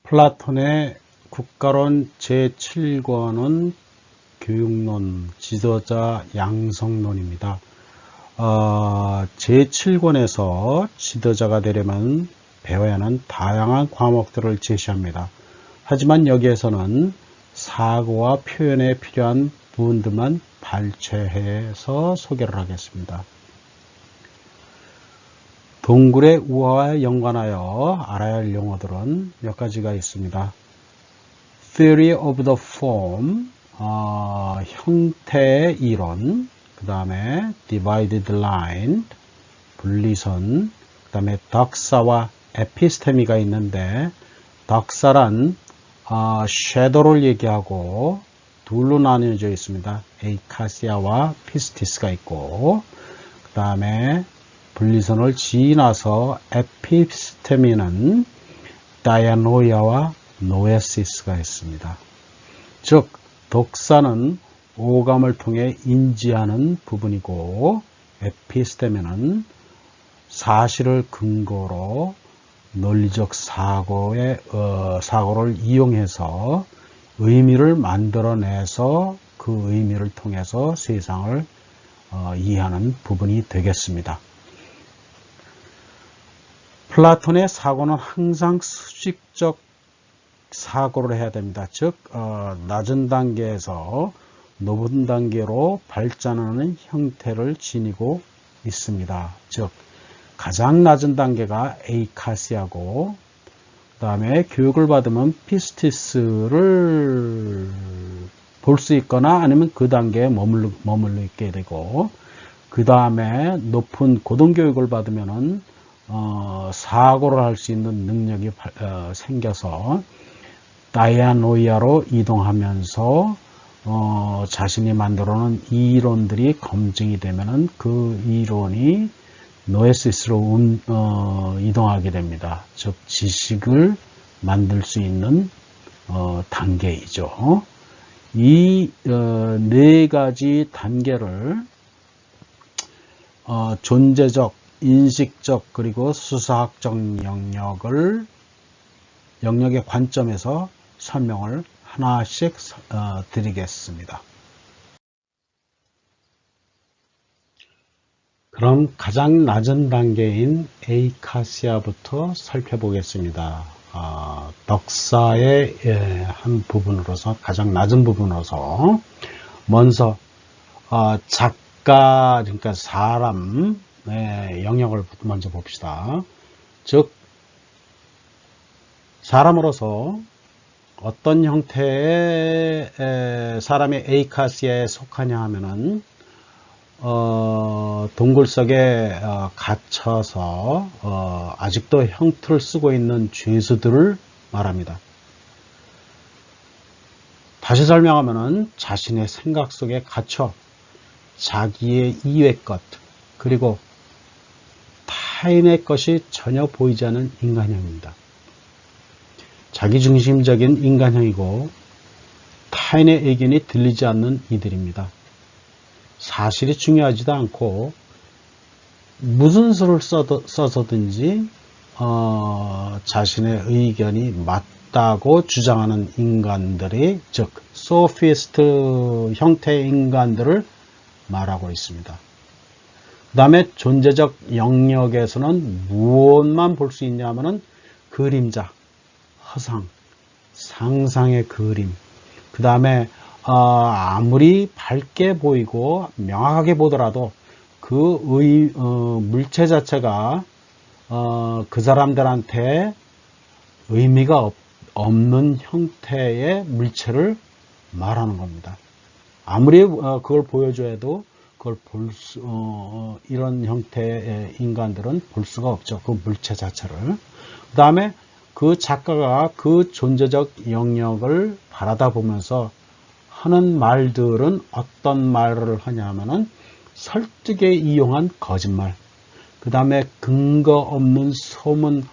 플라톤의 국가론 제7권은 교육론, 지도자 양성론입니다. 제7권에서 지도자가 되려면 배워야 하는 다양한 과목들을 제시합니다. 하지만 여기에서는 사고와 표현에 필요한 부분들만 발췌해서 소개를 하겠습니다. 동굴의 우화와 연관하여 알아야 할 용어들은 몇 가지가 있습니다. Theory of the Form, 형태의 이론, 그 다음에 Divided Line, 분리선, 그 다음에 덕사와 에피스테미가 있는데, 덕사란 섀도우를 얘기하고 둘로 나뉘어져 있습니다. 에이카시아와 피스티스가 있고, 그 다음에 분리선을 지나서 에피스테미는 다이아노이아와 노에시스가 있습니다. 즉 독사는 오감을 통해 인지하는 부분이고, 에피스테미는 사실을 근거로 논리적 사고를 이용해서 의미를 만들어내서 그 의미를 통해서 세상을 이해하는 부분이 되겠습니다. 플라톤의 사고는 항상 수직적 사고를 해야 됩니다. 즉 낮은 단계에서 높은 단계로 발전하는 형태를 지니고 있습니다. 즉 가장 낮은 단계가 에이카시아고, 그 다음에 교육을 받으면 피스티스를 볼 수 있거나 아니면 그 단계에 머물러 있게 되고, 그 다음에 높은 고등교육을 받으면은 사고를 할 수 있는 능력이 생겨서 다이아노이아로 이동하면서 자신이 만들어 놓은 이론들이 검증이 되면은 그 이론이 노에시스로 이동하게 됩니다. 즉 지식을 만들 수 있는 단계이죠. 이 네 가지 단계를 존재적, 인식적, 그리고 수사학적 영역의 관점에서 설명을 하나씩 드리겠습니다. 그럼 가장 낮은 단계인 에이카시아부터 살펴보겠습니다. 덕사의 한 부분으로서, 가장 낮은 부분으로서 먼저 작가, 그러니까 사람의 영역을 먼저 봅시다. 즉 사람으로서 어떤 형태의 사람이 에이카시아에 속하냐 하면은 동굴 속에 갇혀서 아직도 형틀을 쓰고 있는 죄수들을 말합니다. 다시 설명하면은 자신의 생각 속에 갇혀 자기의 이외 것, 그리고 타인의 것이 전혀 보이지 않는 인간형입니다. 자기중심적인 인간형이고 타인의 의견이 들리지 않는 이들입니다. 사실이 중요하지도 않고 무슨 수를 써서든지 자신의 의견이 맞다고 주장하는 인간들이, 즉 소피스트 형태의 인간들을 말하고 있습니다. 그 다음에 존재적 영역에서는 무엇만 볼 수 있냐면은 그림자, 허상, 상상의 그림, 그 다음에 아무리 밝게 보이고 명확하게 보더라도 그 물체 자체가 그 사람들한테 의미가 없는 형태의 물체를 말하는 겁니다. 아무리 그걸 보여줘도 그걸 이런 형태의 인간들은 볼 수가 없죠. 그 물체 자체를. 그 다음에 그 작가가 그 존재적 영역을 바라다 보면서 하는 말들은 어떤 말을 하냐면은 설득에 이용한 거짓말, 그 다음에 근거 없는 소문,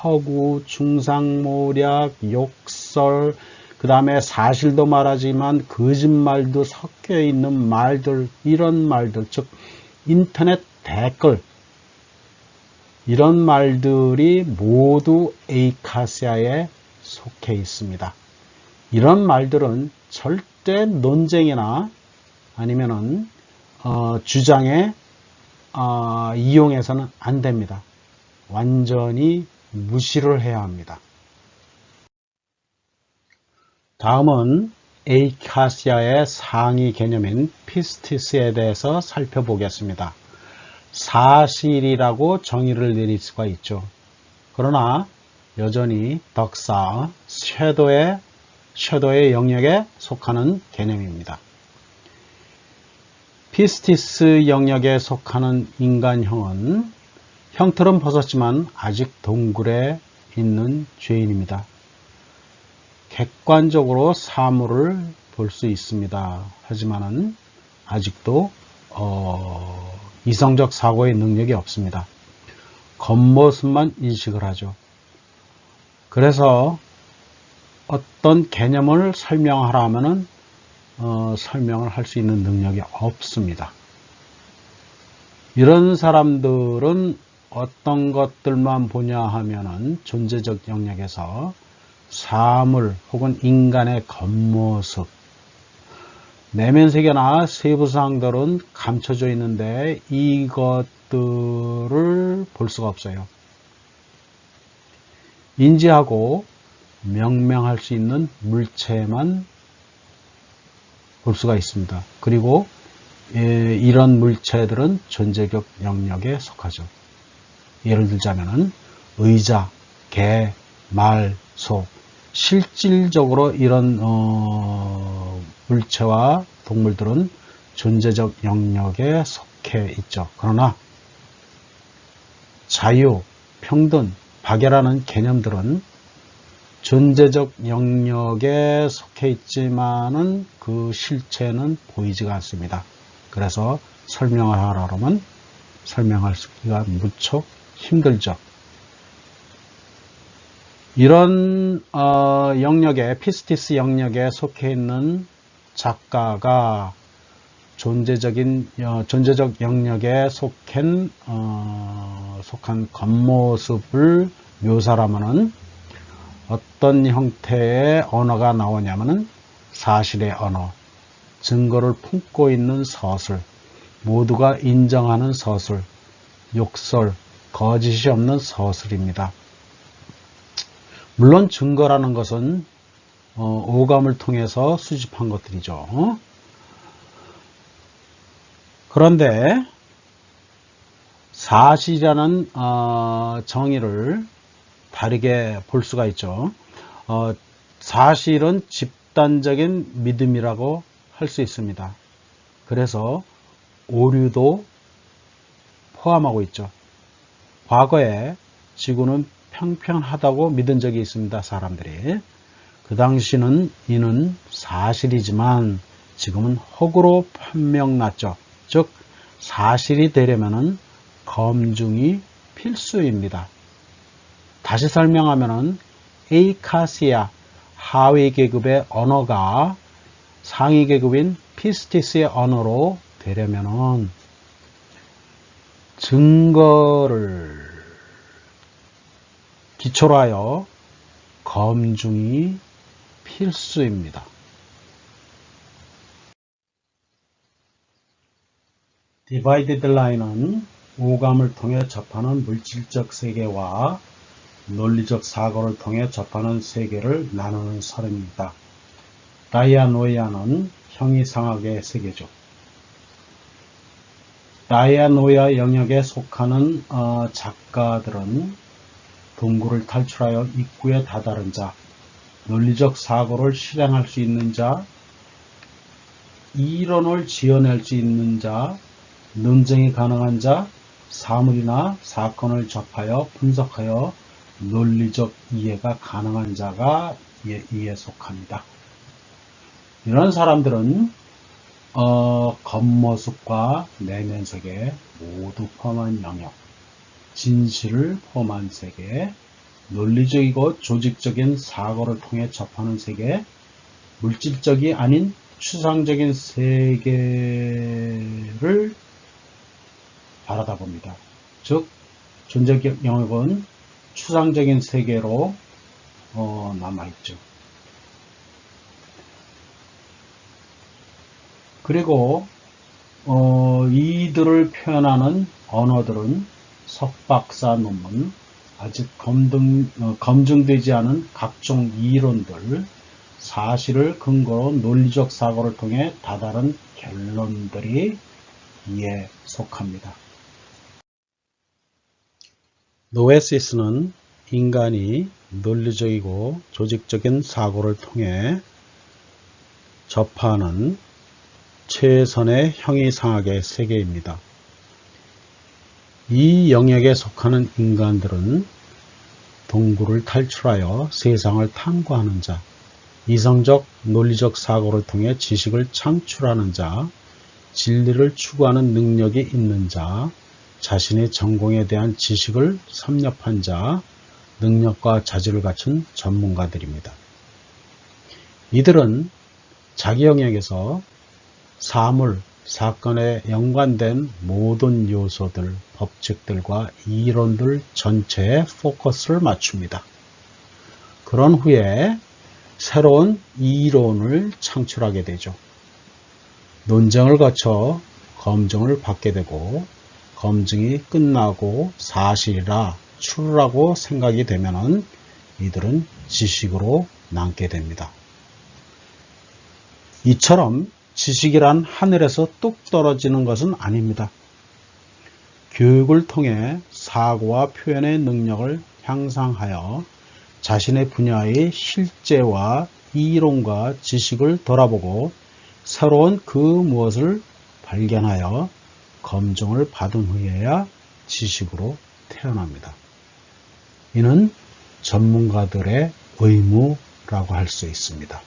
허구, 중상모략, 욕설, 그 다음에 사실도 말하지만 거짓말도 섞여 있는 말들, 이런 말들, 즉 인터넷 댓글, 이런 말들이 모두 에이카시아에 속해 있습니다. 이런 말들은 절대 논쟁이나 아니면은 주장에 이용해서는 안 됩니다. 완전히 무시를 해야 합니다. 다음은 에이카시아의 상위 개념인 피스티스에 대해서 살펴보겠습니다. 사실이라고 정의를 내릴 수가 있죠. 그러나 여전히 덕사, 섀도의 영역에 속하는 개념입니다. 피스티스 영역에 속하는 인간형은 형틀은 벗었지만 아직 동굴에 있는 죄인입니다. 객관적으로 사물을 볼 수 있습니다. 하지만은 아직도 이성적 사고의 능력이 없습니다. 겉모습만 인식을 하죠. 그래서 어떤 개념을 설명하라 하면은 설명을 할 수 있는 능력이 없습니다. 이런 사람들은 어떤 것들만 보냐 하면은 존재적 영역에서 사물 혹은 인간의 겉모습, 내면 세계나 세부 사항들은 감춰져 있는데 이것들을 볼 수가 없어요. 인지하고 명명할 수 있는 물체만 볼 수가 있습니다. 그리고 이런 물체들은 존재적 영역에 속하죠. 예를 들자면은 의자, 개, 말, 소, 실질적으로 이런 물체와 동물들은 존재적 영역에 속해 있죠. 그러나 자유, 평등, 박애라는 개념들은 존재적 영역에 속해 있지만은 그 실체는 보이지가 않습니다. 그래서 설명을 하라면 설명하기가 무척 힘들죠. 이런 영역에, 피스티스 영역에 속해 있는 작가가 존재적 영역에 속한 겉모습을 묘사하면은 어떤 형태의 언어가 나오냐면은 사실의 언어, 증거를 품고 있는 서술, 모두가 인정하는 서술, 욕설, 거짓이 없는 서술입니다. 물론 증거라는 것은 오감을 통해서 수집한 것들이죠. 그런데 사실이라는 정의를 다르게 볼 수가 있죠. 사실은 집단적인 믿음이라고 할 수 있습니다. 그래서 오류도 포함하고 있죠. 과거에 지구는 평평하다고 믿은 적이 있습니다. 사람들이. 그 당시는 이는 사실이지만 지금은 허구로 판명났죠. 즉 사실이 되려면은 검증이 필수입니다. 다시 설명하면은 에이카시아 하위 계급의 언어가 상위 계급인 피스티스의 언어로 되려면은 증거를 기초로 하여 검증이 필수입니다. 디바이디드 라인은 오감을 통해 접하는 물질적 세계와 논리적 사고를 통해 접하는 세계를 나누는 선입니다. 다이아노이아는 형이상학의 세계죠. 다이아노이아 영역에 속하는 작가들은 동굴을 탈출하여 입구에 다다른 자, 논리적 사고를 실행할 수 있는 자, 이론을 지어낼 수 있는 자, 논쟁이 가능한 자, 사물이나 사건을 접하여 분석하여 논리적 이해가 가능한 자가 이에 속합니다. 이런 사람들은 겉모습과 내면 세계 모두 포함한 영역, 진실을 포함한 세계, 논리적이고 조직적인 사고를 통해 접하는 세계, 물질적이 아닌 추상적인 세계를 바라다 봅니다. 즉 존재적 영역은 추상적인 세계로 남아있죠. 그리고 이들을 표현하는 언어들은 석박사 논문, 아직 검증되지 않은 각종 이론들, 사실을 근거로 논리적 사고를 통해 다다른 결론들이 이에 속합니다. 노에시스는 인간이 논리적이고 조직적인 사고를 통해 접하는 최선의 형이상학의 세계입니다. 이 영역에 속하는 인간들은 동굴을 탈출하여 세상을 탐구하는 자, 이성적 논리적 사고를 통해 지식을 창출하는 자, 진리를 추구하는 능력이 있는 자, 자신의 전공에 대한 지식을 섭렵한 자, 능력과 자질을 갖춘 전문가들입니다. 이들은 자기 영역에서 사물, 사건에 연관된 모든 요소들, 법칙들과 이론들 전체에 포커스를 맞춥니다. 그런 후에 새로운 이론을 창출하게 되죠. 논쟁을 거쳐 검증을 받게 되고 검증이 끝나고 사실이라 true라고 생각이 되면은 이들은 지식으로 남게 됩니다. 이처럼 지식이란 하늘에서 뚝 떨어지는 것은 아닙니다. 교육을 통해 사고와 표현의 능력을 향상하여 자신의 분야의 실제와 이론과 지식을 돌아보고 새로운 그 무엇을 발견하여 검증을 받은 후에야 지식으로 태어납니다. 이는 전문가들의 의무라고 할 수 있습니다.